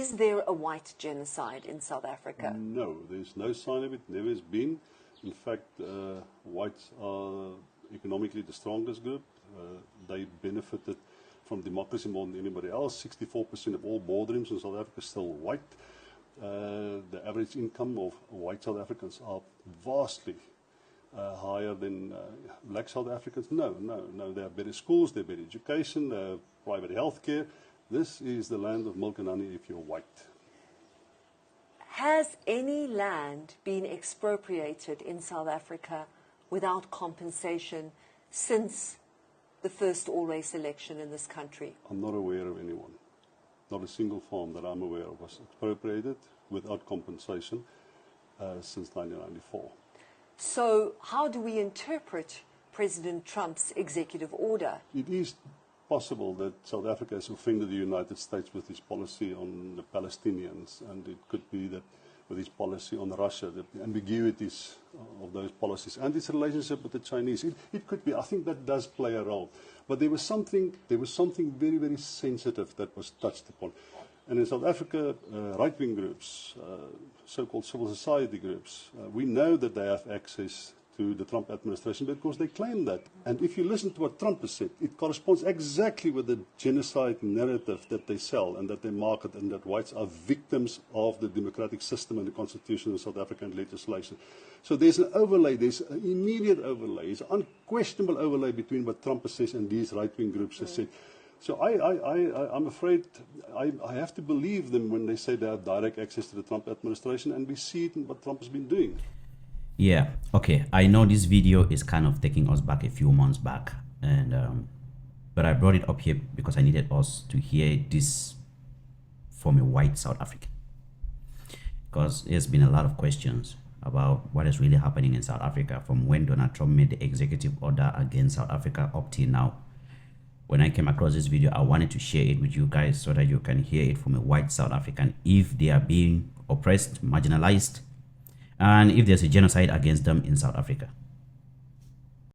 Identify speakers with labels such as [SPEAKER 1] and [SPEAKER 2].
[SPEAKER 1] Is there a white genocide in South Africa?
[SPEAKER 2] No, there's no sign of it, never has been. In fact, whites are economically the strongest group. They benefited from democracy more than anybody else. 64% of all boardrooms in South Africa are still white. The average income of white South Africans are vastly higher than black South Africans. No. They have better schools, they have better education, they have private health care. This is the land of milk and honey if you're white.
[SPEAKER 1] Has any land been expropriated in South Africa without compensation since the first all-race election in this country?
[SPEAKER 2] I'm not aware of anyone. Not a single farm that I'm aware of was expropriated without compensation since 1994.
[SPEAKER 1] So how do we interpret President Trump's executive order?
[SPEAKER 2] It is possible that South Africa has offended the United States with its policy on the Palestinians, and it could be that with its policy on Russia, the ambiguities of those policies and its relationship with the Chinese. It could be. I think that does play a role. But there was something very, very sensitive that was touched upon. And in South Africa, right-wing groups, so-called civil society groups, we know that they have access to the Trump administration because they claim that. And if you listen to what Trump has said, it corresponds exactly with the genocide narrative that they sell and that they market, and that whites are victims of the democratic system and the constitution of South African legislation. So there's an overlay, there's an immediate overlay, there's an unquestionable overlay between what Trump says and these right-wing groups have said. So I'm afraid I have to believe them when they say they have direct access to the Trump administration, and we see it in what Trump has been doing.
[SPEAKER 3] Yeah, okay. I know this video is kind of taking us back a few months back, and but I brought it up here because I needed us to hear this from a white South African, because there's been a lot of questions about what is really happening in South Africa from when Donald Trump made the executive order against South Africa up till now. When I came across this video, I wanted to share it with you guys so that you can hear it from a white South African if they are being oppressed, marginalized, and if there's a genocide against them in South Africa.